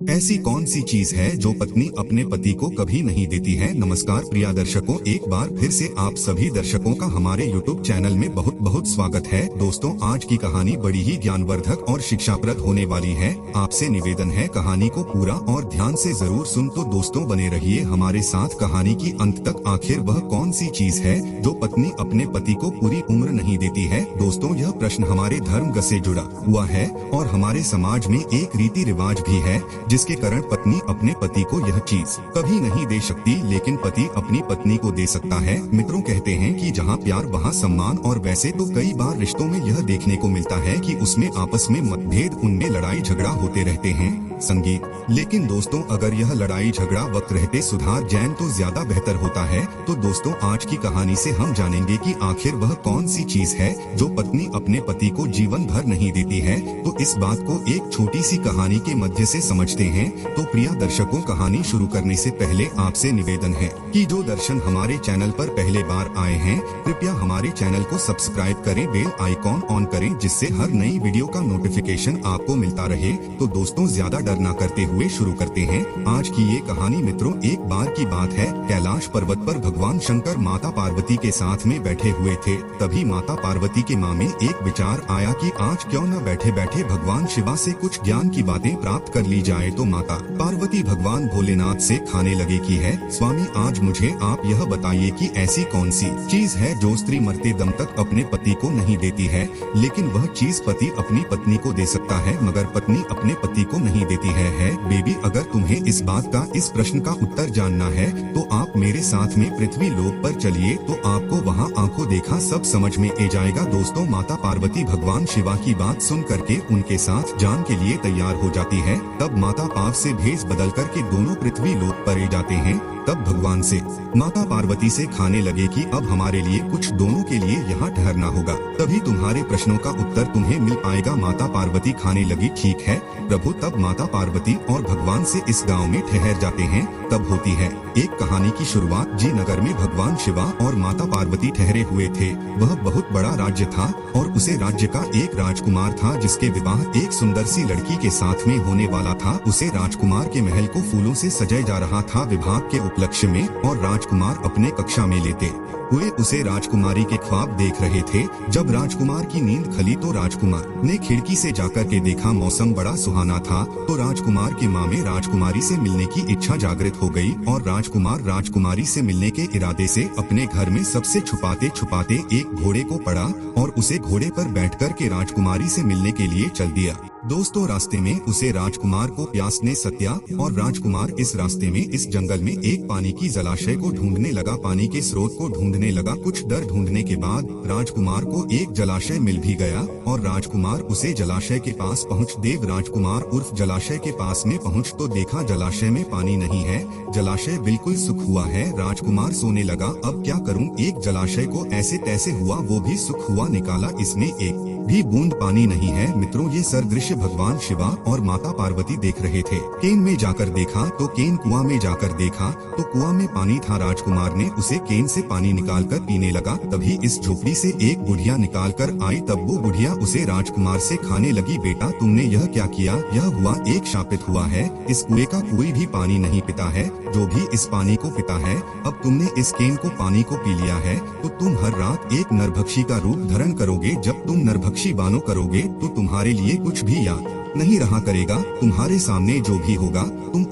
ऐसी कौन सी चीज है जो पत्नी अपने पति को कभी नहीं देती है। नमस्कार प्रिय दर्शकों, एक बार फिर से आप सभी दर्शकों का हमारे YouTube चैनल में बहुत बहुत स्वागत है। दोस्तों, आज की कहानी बड़ी ही ज्ञानवर्धक और शिक्षाप्रद होने वाली है। आपसे निवेदन है कहानी को पूरा और ध्यान से जरूर सुन। तो दोस्तों, बने रहिए हमारे साथ कहानी की अंत तक। आखिर वह कौन सी चीज है जो पत्नी अपने पति को पूरी उम्र नहीं देती है। दोस्तों, यह प्रश्न हमारे धर्म से जुड़ा हुआ है और हमारे समाज में एक रीति रिवाज भी है जिसके कारण पत्नी अपने पति को यह चीज कभी नहीं दे सकती, लेकिन पति अपनी पत्नी को दे सकता है। मित्रों, कहते हैं कि जहाँ प्यार वहाँ सम्मान, और वैसे तो कई बार रिश्तों में यह देखने को मिलता है कि उसमें आपस में मतभेद, उनमें लड़ाई झगड़ा होते रहते हैं। संगीत, लेकिन दोस्तों, अगर यह लड़ाई झगड़ा वक्त रहते सुधार जाए तो ज्यादा बेहतर होता है। तो दोस्तों, आज की कहानी से हम जानेंगे कि आखिर वह कौन सी चीज है जो पत्नी अपने पति को जीवन भर नहीं देती है। तो इस बात को एक छोटी सी कहानी के मध्य से समझते हैं। तो प्रिय दर्शकों, कहानी शुरू करने से पहले आपसे निवेदन है कि जो दर्शक हमारे चैनल पर पहले बार आए हैं, कृपया हमारे चैनल को सब्सक्राइब करें, बेल आइकॉन ऑन करें, जिससे हर नई वीडियो का नोटिफिकेशन आपको मिलता रहे। तो दोस्तों, ज्यादा डर न करते हुए शुरू करते हैं आज की ये कहानी। मित्रों, एक बार की बात है, कैलाश पर्वत पर भगवान शंकर माता पार्वती के साथ में बैठे हुए थे। तभी माता पार्वती के मन में एक विचार आया कि आज क्यों न बैठे बैठे भगवान शिवा से कुछ ज्ञान की बातें प्राप्त कर ली जाए। तो माता पार्वती भगवान भोलेनाथ से खाने लगे की है, स्वामी आज मुझे आप यह बताइए कि ऐसी कौन सी चीज है जो स्त्री मरते दम तक अपने पति को नहीं देती है, लेकिन वह चीज पति अपनी पत्नी को दे सकता है मगर पत्नी अपने पति को नहीं देती है। बेबी, अगर तुम्हें इस बात का, इस प्रश्न का उत्तर जानना है तो आप मेरे साथ में पृथ्वी लोक पर चलिए, तो आपको वहाँ आंखों देखा सब समझ में आ जाएगा। दोस्तों, माता पार्वती भगवान शिवा की बात सुन करके उनके साथ जान के लिए तैयार हो जाती है। तब माता पाव से भेष बदल करके दोनों पृथ्वी लोक पर आ जाते हैं। तब भगवान से माता पार्वती से खाने लगे कि अब हमारे लिए कुछ दोनों के लिए यहाँ ठहरना होगा, तभी तुम्हारे प्रश्नों का उत्तर तुम्हें मिल पाएगा। माता पार्वती खाने लगी, ठीक है प्रभु। तब माता पार्वती और भगवान से इस गांव में ठहर जाते हैं। तब होती है एक कहानी की शुरुआत। जी नगर में भगवान शिवा और माता पार्वती ठहरे हुए थे। वह बहुत बड़ा राज्य था और उसे राज्य का एक राजकुमार था जिसके विवाह एक सुंदर सी लड़की के साथ में होने वाला था। उसे राजकुमार के महल को फूलों से सजाया जा रहा था विवाह के उपलक्ष्य में, और राजकुमार अपने कक्षा में लेते हुए उसे राजकुमारी के ख्वाब देख रहे थे। जब राजकुमार की नींद खली तो राजकुमार ने खिड़की से जाकर के देखा, मौसम बड़ा सुहाना था। तो राजकुमार के मन में राजकुमारी से मिलने की इच्छा जागृत हो गई और राजकुमार राजकुमारी से मिलने के इरादे से अपने घर में सबसे छुपाते छुपाते एक घोड़े को पड़ा और उसे घोड़े पर बैठकर के राजकुमारी से मिलने के लिए चल दिया। दोस्तों, रास्ते में उसे राजकुमार को प्यास ने सत्या और राजकुमार इस रास्ते में इस जंगल में एक पानी की जलाशय को ढूंढने लगा, पानी के स्रोत को ढूंढने लगा। कुछ दर ढूंढने के बाद राजकुमार को एक जलाशय मिल भी गया और राजकुमार उसे जलाशय के पास पहुँच। देव राजकुमार उर्फ जलाशय के पास में पहुँच तो देखा जलाशय में पानी नहीं है, जलाशय बिल्कुल सूख हुआ है। राजकुमार सोने लगा, अब क्या करूँ, एक जलाशय को ऐसे तैसे हुआ, वो भी सूख हुआ निकाला, इसमें एक भी बूंद पानी नहीं है। मित्रों, ये सरदृश्य भगवान शिवा और माता पार्वती देख रहे थे। केन में जाकर देखा तो केन, कुआं में जाकर देखा तो कुआं में पानी था। राजकुमार ने उसे केन से पानी निकालकर पीने लगा। तभी इस झोपड़ी से एक बुढ़िया निकाल कर आई। तब वो बुढ़िया उसे राजकुमार से खाने लगी, बेटा तुमने यह क्या किया, यह हुआ एक शापित हुआ है। इस कुएं का कोई भी पानी नहीं पीता है, जो भी इस पानी को पीता है। अब तुमने इस केन को पानी को पी लिया है तो तुम हर रात एक नरभक्षी का रूप धारण करोगे। जब तुम नरभक्षी बानो करोगे तो तुम्हारे लिए कुछ भी याद नहीं रहा करेगा। तुम्हारे सामने जो भी होगा तुम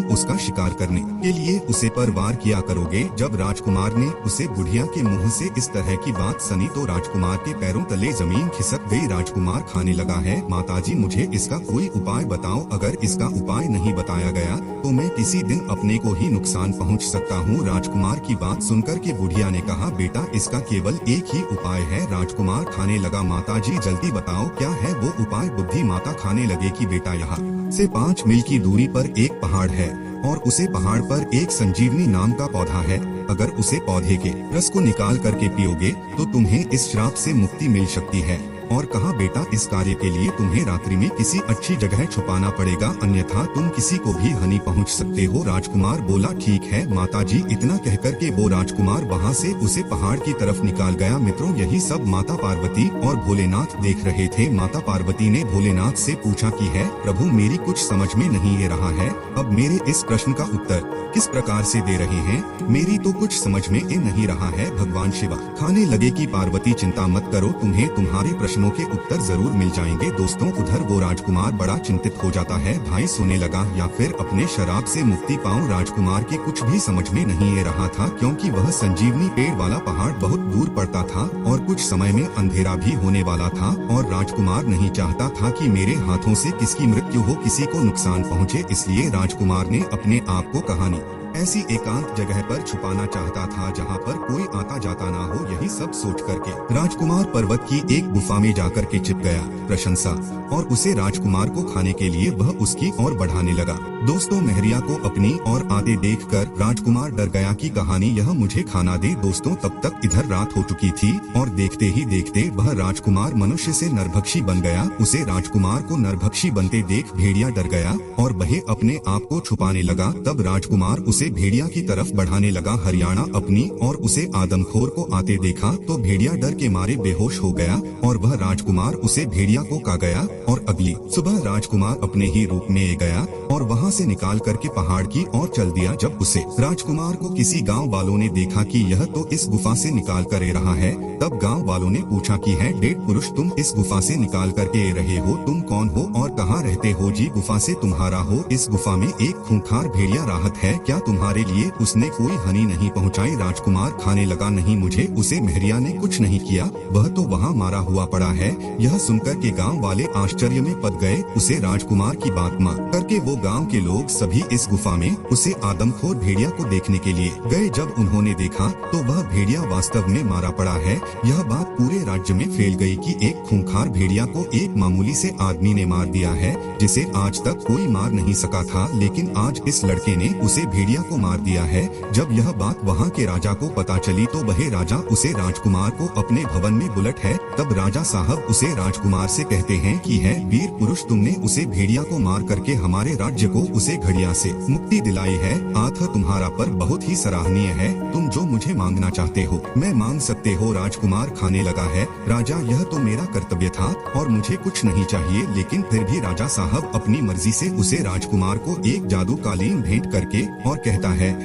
उसका शिकार करने के लिए उसे पर वार किया करोगे। जब राजकुमार ने उसे बुढ़िया के मुंह से इस तरह की बात सुनी तो राजकुमार के पैरों तले जमीन खिसक गई। राजकुमार खाने लगा है, माताजी मुझे इसका कोई उपाय बताओ, अगर इसका उपाय नहीं बताया गया तो मैं किसी दिन अपने को ही नुकसान पहुंच सकता हूं। राजकुमार की बात सुनकर के बुढ़िया ने कहा, बेटा इसका केवल एक ही उपाय है। राजकुमार खाने लगा, माताजी जल्दी बताओ क्या है वो उपाय। बुद्धि माता खाने लगे कि बेटा यहाँ से 5 मील की दूरी पर एक पहाड़ है और उसे पहाड़ पर एक संजीवनी नाम का पौधा है। अगर उसे पौधे के रस को निकाल करके पियोगे तो तुम्हें इस श्राप से मुक्ति मिल सकती है। और कहा बेटा इस कार्य के लिए तुम्हें रात्रि में किसी अच्छी जगह छुपाना पड़ेगा, अन्यथा तुम किसी को भी हानि पहुंच सकते हो। राजकुमार बोला ठीक है माताजी। इतना कहकर के वो राजकुमार वहां से उसे पहाड़ की तरफ निकाल गया। मित्रों यही सब माता पार्वती और भोलेनाथ देख रहे थे। माता पार्वती ने भोलेनाथ से पूछा कि है प्रभु मेरी कुछ समझ में नहीं आ रहा है, अब मेरे इस प्रश्न का उत्तर किस प्रकार से दे रहे हैं, मेरी तो कुछ समझ में नहीं रहा है। भगवान शिवा खाने लगे कि पार्वती चिंता मत करो, तुम्हें तुम्हारे प्रश्नों के उत्तर जरूर मिल जाएंगे। दोस्तों उधर वो राजकुमार बड़ा चिंतित हो जाता है। भाई सोने लगा या फिर अपने शराब से मुक्ति पाऊं। राजकुमार के कुछ भी समझ में नहीं आ रहा था, क्योंकि वह संजीवनी पेड़ वाला पहाड़ बहुत दूर पड़ता था और कुछ समय में अंधेरा भी होने वाला था और राजकुमार नहीं चाहता था कि मेरे हाथों से किसकी मृत्यु हो, किसी को नुकसान पहुंचे। इसलिए राजकुमार ने अपने आप को कहानी ऐसी एकांत जगह पर छुपाना चाहता था जहां पर कोई आता जाता ना हो। यही सब सोच करके राजकुमार पर्वत की एक गुफा में जाकर के छिप गया। प्रशंसा और उसे राजकुमार को खाने के लिए वह उसकी ओर बढ़ाने लगा। दोस्तों महरिया को अपनी ओर आते देखकर राजकुमार डर गया कि कहानी यह मुझे खाना दे। दोस्तों तब तक इधर रात हो चुकी थी और देखते ही देखते वह राजकुमार मनुष्य से नरभक्षी बन गया। उसे राजकुमार को नरभक्षी बनते देख भेड़िया डर गया और वह अपने आप को छुपाने लगा। तब राजकुमार उसे भेड़िया की तरफ बढ़ाने लगा। हरियाणा अपनी और उसे आदमखोर को आते देखा तो भेड़िया डर के मारे बेहोश हो गया और वह राजकुमार उसे भेड़िया को खा गया। और अगली सुबह राजकुमार अपने ही रूप में गया और वहां से निकाल करके पहाड़ की ओर चल दिया। जब उसे राजकुमार को किसी गांव वालों ने देखा कि यह तो इस गुफा से निकाल कर ए रहा है, तब गांव वालों ने पूछा कि है डेढ़ पुरुष तुम इस गुफा से निकाल करके ए रहे हो, तुम कौन हो और कहाँ रहते हो? जी गुफा से तुम्हारा हो। इस गुफा में एक खूंखार भेड़िया राहत है, क्या तुम्हारे लिए उसने कोई हानि नहीं पहुँचाई? राजकुमार खाने लगा नहीं मुझे उसे महरिया ने कुछ नहीं किया, वह तो वहाँ मारा हुआ पड़ा है। यह सुनकर के गाँव वाले आश्चर्य में पड़ गए। उसे राजकुमार की बात मान करके वो गांव के लोग सभी इस गुफा में उसे आदमखोर भेड़िया को देखने के लिए गए। जब उन्होंने देखा तो वह भेड़िया वास्तव में मारा पड़ा है। यह बात पूरे राज्य में फैल गई कि एक खूंखार भेड़िया को एक मामूली से आदमी ने मार दिया है, जिसे आज तक कोई मार नहीं सका था, लेकिन आज इस लड़के ने उसे भेड़िया को मार दिया है। जब यह बात वहाँ के राजा को पता चली तो वह राजा उसे राजकुमार को अपने भवन में बुलाता है। तब राजा साहब उसे राजकुमार से कहते हैं कि है वीर पुरुष तुमने उसे भेड़िया को मार करके हमारे राज्य को उसे घड़िया से मुक्ति दिलाई है। हाथ तुम्हारा पर बहुत ही सराहनीय है, तुम जो मुझे मांगना चाहते हो मैं मांग सकते हो। राजकुमार खाने लगा है राजा यह तो मेरा कर्तव्य था और मुझे कुछ नहीं चाहिए, लेकिन फिर भी राजा साहब अपनी मर्जी से उसे राजकुमार को एक जादू कालीन भेंट करके और कहता है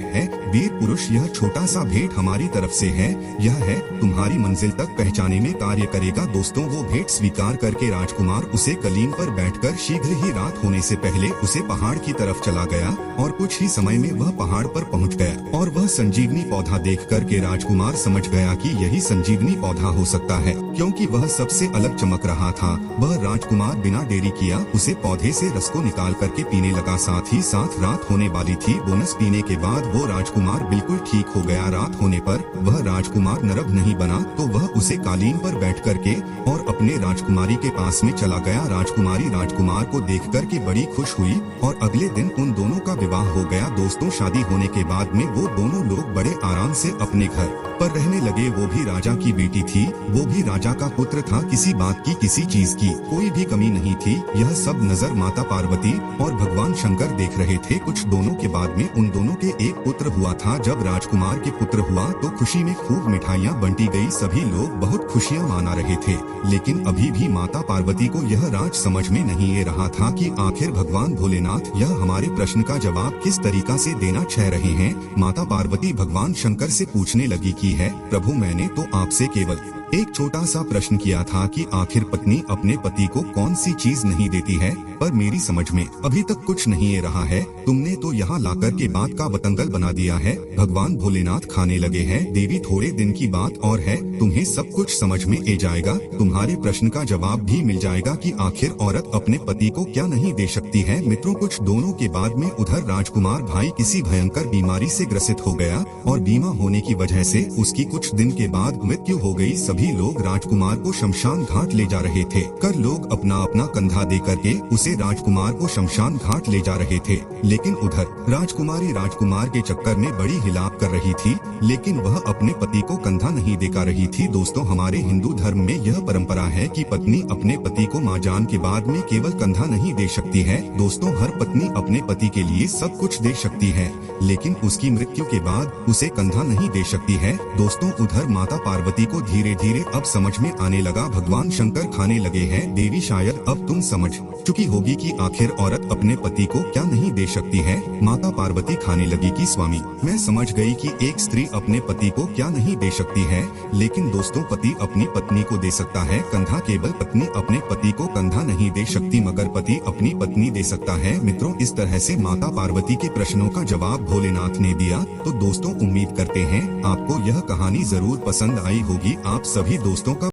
वीर पुरुष यह छोटा सा भेंट हमारी तरफ से है, यह है तुम्हारी मंजिल तक पहुंचाने में कार्य करेगा। दोस्तों वो भेंट स्वीकार करके राजकुमार उसे कलीन पर बैठकर शीघ्र ही रात होने से पहले उसे पहाड़ की तरफ चला गया और कुछ ही समय में वह पहाड़ पर पहुंच गया और वह संजीवनी पौधा देख कर के राजकुमार समझ गया कि यही संजीवनी पौधा हो सकता है, क्योंकि वह सबसे अलग चमक रहा था। वह राजकुमार बिना देरी किया उसे पौधे से रस को निकाल करके पीने लगा। साथ ही साथ रात होने वाली थी, बोनस पीने के बाद वो राजकुमार बिल्कुल ठीक हो गया। रात होने पर वह राजकुमार नरभ नहीं बना तो वह उसे कालीन पर बैठ करके और अपने राजकुमारी के पास में चला गया। राजकुमारी राजकुमार को देख कर के बड़ी खुश हुई और अगले दिन उन दोनों का विवाह हो गया। दोस्तों शादी होने के बाद में वो दोनों लोग बड़े आराम से अपने घर पर रहने लगे। वो भी राजा की बेटी थी, वो भी राजा का पुत्र था, किसी बात की किसी चीज की कोई भी कमी नहीं थी। यह सब नजर माता पार्वती और भगवान शंकर देख रहे थे। कुछ दोनों के बाद में उन दोनों के एक पुत्र हुआ था। जब राजकुमार के पुत्र हुआ तो खुशी में खूब मिठाइयाँ बंटी गई, सभी लोग बहुत खुशियाँ मना रहे थे, लेकिन अभी भी माता पार्वती को यह राज समझ में नहीं आ रहा था कि आखिर भगवान भोलेनाथ यह हमारे प्रश्न का जवाब किस तरीका से देना चाह रहे हैं। माता पार्वती भगवान शंकर से पूछने लगी कि है प्रभु मैंने तो आपसे केवल एक छोटा सा प्रश्न किया था कि आखिर पत्नी अपने पति को कौन सी चीज नहीं देती है, पर मेरी समझ में अभी तक कुछ नहीं आ रहा है। तुमने तो यहाँ लाकर के बात का बतंगल बना दिया है। भगवान भोलेनाथ खाने लगे हैं देवी थोड़े दिन की बात और है, तुम्हें सब कुछ समझ में आ जाएगा, तुम्हारे प्रश्न का जवाब भी मिल जाएगा कि आखिर औरत अपने पति को क्या नहीं दे सकती है। मित्रों कुछ दोनों के बाद में उधर राजकुमार भाई किसी भयंकर बीमारी से ग्रसित हो गया और बीमा होने की वजह से उसकी कुछ दिन के बाद मृत्यु हो गई। सभी सभी लोग राजकुमार को शमशान घाट ले जा रहे थे। कर लोग अपना अपना कंधा दे करके उसे राजकुमार को शमशान घाट ले जा रहे थे, लेकिन उधर राजकुमारी राजकुमार के चक्कर में बड़ी हिलाप कर रही थी, लेकिन वह अपने पति को कंधा नहीं दिखा रही थी। दोस्तों, हमारे हिंदू धर्म में यह परंपरा है कि पत्नी अपने पति को मां जान के बाद में केवल कंधा नहीं दे सकती है। दोस्तों, हर पत्नी अपने पति के लिए सब कुछ दे सकती है, लेकिन उसकी मृत्यु के बाद उसे कंधा नहीं दे सकती है। दोस्तों, उधर माता पार्वती को धीरे धीरे अब समझ में आने लगा, भगवान शंकर खाने लगे हैं। देवी, शायद अब तुम समझ चुकी होगी कि आखिर औरत अपने पति को क्या नहीं दे सकती है। माता पार्वती खाने लगी कि स्वामी, मैं समझ गई कि एक स्त्री अपने पति को क्या नहीं दे सकती है, लेकिन दोस्तों, पति अपनी पत्नी को दे सकता है कंधा। केवल पत्नी अपने पति को कंधा नहीं दे सकती, मगर पति अपनी पत्नी दे सकता है। मित्रों, इस तरह से माता पार्वती के प्रश्नों का जवाब भोलेनाथ ने दिया। तो दोस्तों, उम्मीद करते हैं आपको यह कहानी जरूर पसंद आई होगी। आप सभी दोस्तों का